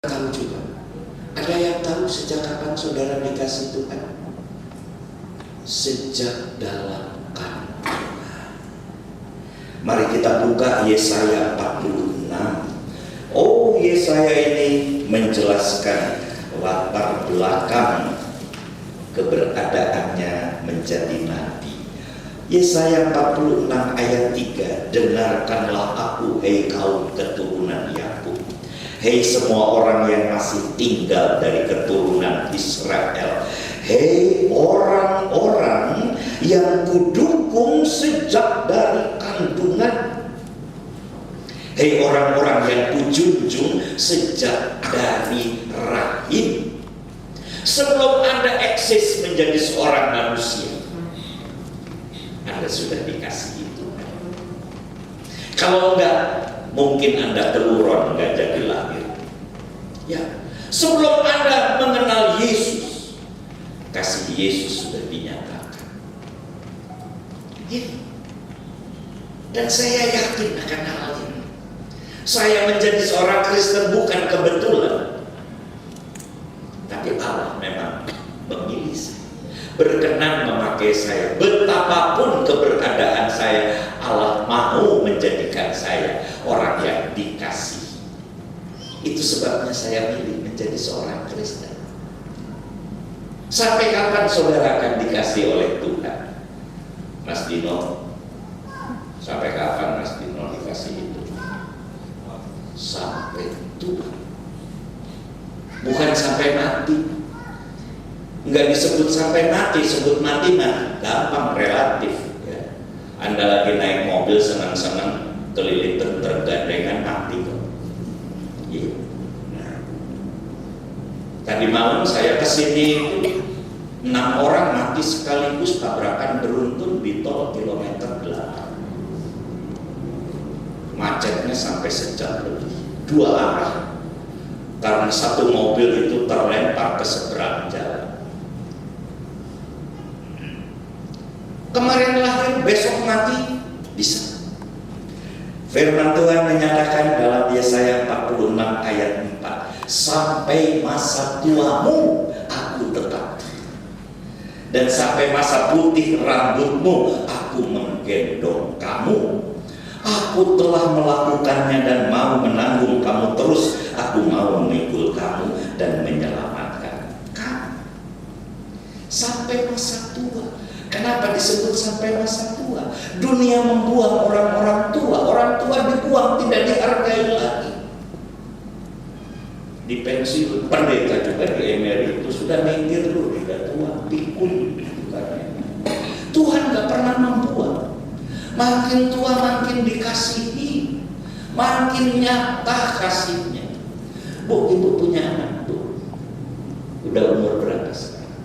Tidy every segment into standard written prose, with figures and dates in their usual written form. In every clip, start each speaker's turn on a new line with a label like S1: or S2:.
S1: tahu juga. Ada yang tahu sejak kapan saudara dikasih Tuhan? Sejak dalam kandungan. Mari kita buka Yesaya 46. Oh, Yesaya ini menjelaskan latar belakang keberadaannya menjadi nabi. Yesaya 46 ayat 3, dengarkanlah aku, hei kaum keturunan Yakub, hei semua orang yang masih tinggal dari keturunan Israel, hei orang-orang yang kudukung sejak dari kandungan, hei orang-orang yang kujunjung sejak dari rahim. Sebelum Anda eksis menjadi seorang manusia, Anda sudah dikasih itu. Kalau enggak, mungkin Anda keluron, enggak jadi lahir. Ya, sebelum Anda mengenal Yesus, kasih Yesus sudah dinyatakan. Ya. Dan saya yakin akan hal ini. Saya menjadi seorang Kristen bukan kebetulan, tapi Allah memang memilih saya, berkenan memakai saya. Betapapun keberadaan saya, Allah mau menjadikan saya orang yang dikasih. Itu sebabnya saya milih menjadi seorang Kristen. Sampai kapan saudara akan dikasih oleh Tuhan? Mas Dino, sampai kapan Mas Dino dikasih itu? Sampai Tuhan, bukan sampai mati. Enggak disebut sampai mati, sebut mati mah gampang, relatif ya. Anda lagi naik mobil senang-senang keliling tergandengan, mati kok. Iya. Nah, tadi malam saya kesini 6 orang mati sekaligus tabrakan beruntun di tol kilometer 8. Macetnya sampai sejam lebih, 2 arah, karena satu mobil itu terlempar ke seberang jalan. Kemarin lahir, besok mati, bisa. Firman Tuhan menyatakan dalam Yesaya 46 ayat 4, sampai masa tuamu aku tetap, dan sampai masa putih rambutmu aku menggendong kamu. Aku telah melakukannya dan mau menanggung kamu terus. Aku mau memikul kamu dan menyelamatkan kamu. Sampai masa tua. Kenapa disebut sampai masa tua? Dunia membuang orang-orang tua. Orang tua dibuang, tidak dihargai lagi. Di pensiun, pendeta juga di emeritus sudah minggir dulu, tidak tua, pikul. Tuhan gak pernah membuang. Makin tua makin dikasihi, makin nyata kasihnya. Bu, ibu punya anak, Bu. Udah umur berapa sekarang?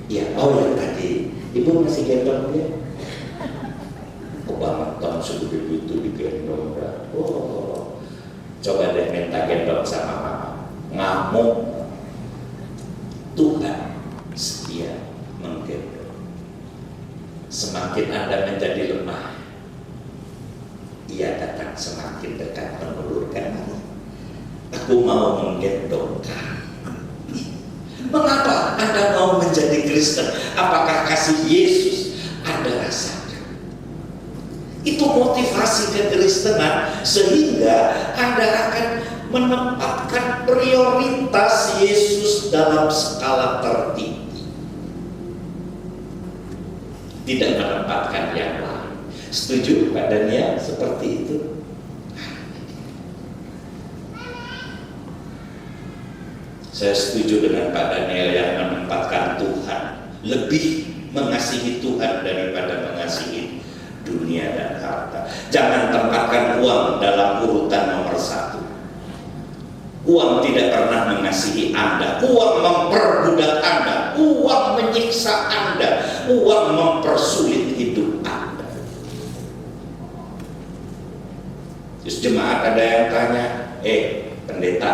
S1: Ya, oh ya tadi, ibu masih gendong dia? Kebangetan segede itu digendong. Oh, coba deh minta gendong sama mama. Ngamuk. Tuhan setia menggendong. Semakin Anda menjadi lemah, Ia datang semakin dekat mengulurkan diri. Aku mau menggendong kamu. Mengapa Anda mau menjadi Kristen? Apakah kasih Yesus Anda rasakan? Itu motivasi kekristenan, sehingga Anda akan menempatkan prioritas Yesus dalam skala tertinggi, tidak menempatkan yang lain. Setuju Pak Daniel seperti itu? Saya setuju dengan Pak Daniel yang menempatkan Tuhan, lebih mengasihi Tuhan daripada mengasihi dunia dan harta. Jangan tempatkan uang dalam urutan nomor 1. Uang tidak pernah mengasihi Anda. Uang memperbudak Anda. Uang menyiksa Anda. Uang mempersulit hidup Anda. Terus jemaat ada yang tanya, pendeta,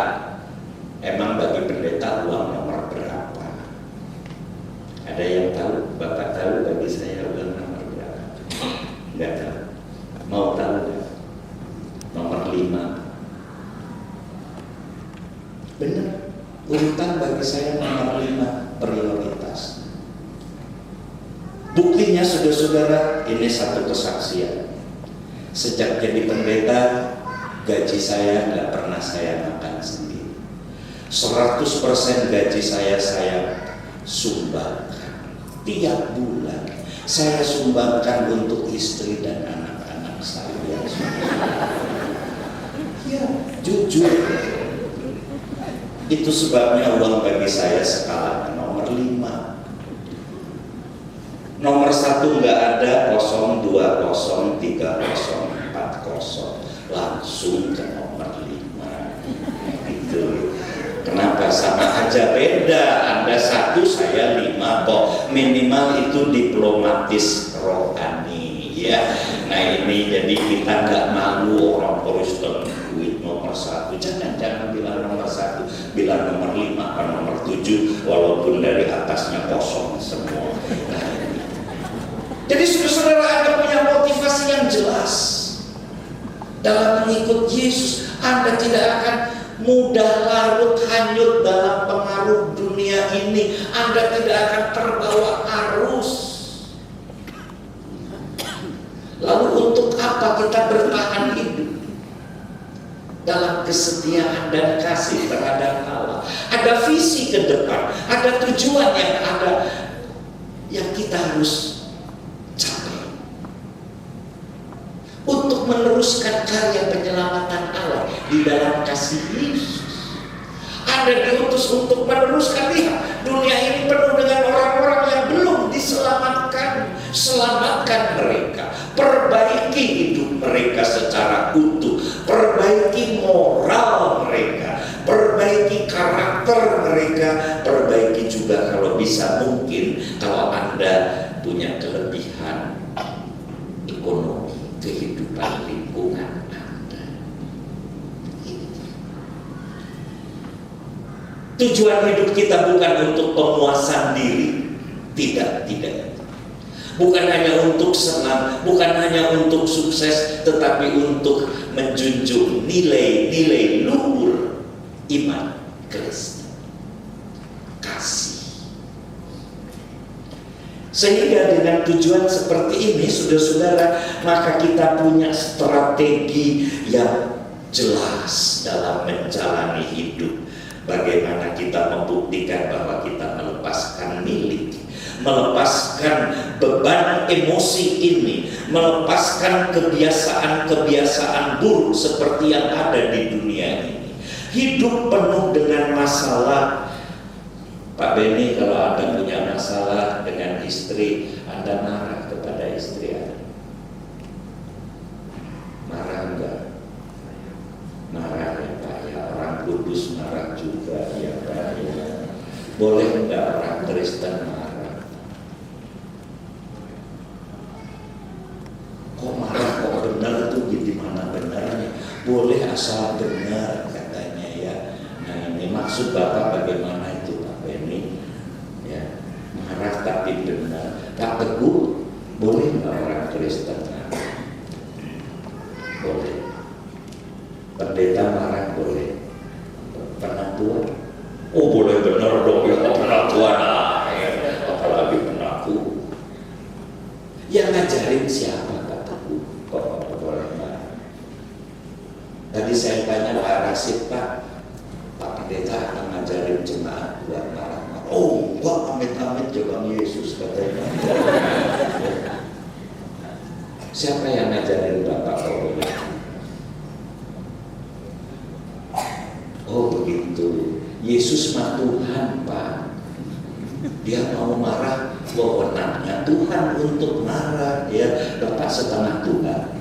S1: emang bagi pendeta uang nomor berapa? Ada yang tahu? Bapak tahu bagi saya uang nomor berapa? Enggak tahu. Mau tahu enggak? Nomor 5. Benar, urutan bagi saya nomor 5 prioritas. Buktinya saudara-saudara, ini satu kesaksian. Sejak jadi pendeta, gaji saya nggak pernah saya makan sendiri. 100% gaji saya sumbangkan. Tiap bulan saya sumbangkan untuk istri dan anak-anak saya. Ya, jujur. Itu sebabnya uang bagi saya skalanya nomor 5. Nomor 1 nggak ada, 0, 2, 0, 3, 0, 4, 0. Langsung ke nomor 5. Itu. Kenapa? Sama aja beda. Anda 1, saya 5 kok. Minimal itu diplomatis rohani, ya. Nah ini jadi kita nggak malu orang Kristen duit nomor 1. Jangan bilang nomor 1, bilang nomor 5 atau nomor 7, walaupun dari atasnya kosong semua. Nah, jadi saudara-saudara, Anda punya motivasi yang jelas dalam mengikut Yesus. Anda tidak akan mudah larut hanyut dalam pengaruh dunia ini. Anda tidak akan terbawa arus. Lalu untuk apa kita bertahan hidup? Dalam kesetiaan dan kasih terhadap Allah. Ada visi ke depan, ada tujuan yang ada yang kita harus capai untuk meneruskan karya penyelamatan Allah di dalam kasih Yesus. Anda diutus untuk meneruskan. Lihat, dunia ini penuh dengan orang-orang yang belum diselamatkan. Selamatkan mereka, perbaiki hidup mereka secara utuh, perbaiki moral mereka, perbaiki karakter mereka, perbaiki juga kalau bisa mungkin kalau Anda punya kelebihan ekonomi, kehidupan lingkungan Anda. Tujuan hidup kita bukan untuk pemuasan diri, tidak. Bukan hanya untuk senang, bukan hanya untuk sukses, tetapi untuk menjunjung nilai-nilai luhur iman Kristen, kasih. Sehingga dengan tujuan seperti ini, saudara-saudara, maka kita punya strategi yang jelas dalam menjalani hidup. Bagaimana kita membuktikan bahwa kita melepaskan milik, melepaskan beban emosi ini, melepaskan kebiasaan-kebiasaan buruk seperti yang ada di dunia ini. Hidup penuh dengan masalah. Pak Beni, kalau Anda punya masalah dengan istri, Anda marah kepada istri Anda? Marah enggak? Marah ya Pak, ya orang kudus marah juga ya Pak ya. Boleh enggak orang Kristen marah? Kok marah, kok benar tuh gimana benarnya? Boleh asal benar katanya ya. Nah ini maksud Bapak bagaimana itu Pak Beni? Ya, marah tapi benar. Pak Teguh, boleh nggak orang Kristen marah? Boleh. Pendeta marah boleh. Penatua? Oh boleh benar dong ya penatua, nah ya. Apalagi penatua. Yang ngajarin siapa Pak Teguh? Kok boleh marah? Tadi saya tanya Pak Rasid, Pak Pendeta akan ngajarin jemaat buat marah-marah. Oh enggak, amit-amit Bang Yesus katanya. Siapa yang ngajarin Bapak kalau boleh? Oh begitu. Yesus mah Tuhan Pak. Dia mau marah, wewenangnya Tuhan untuk marah. Ya, Bapak setengah Tuhan.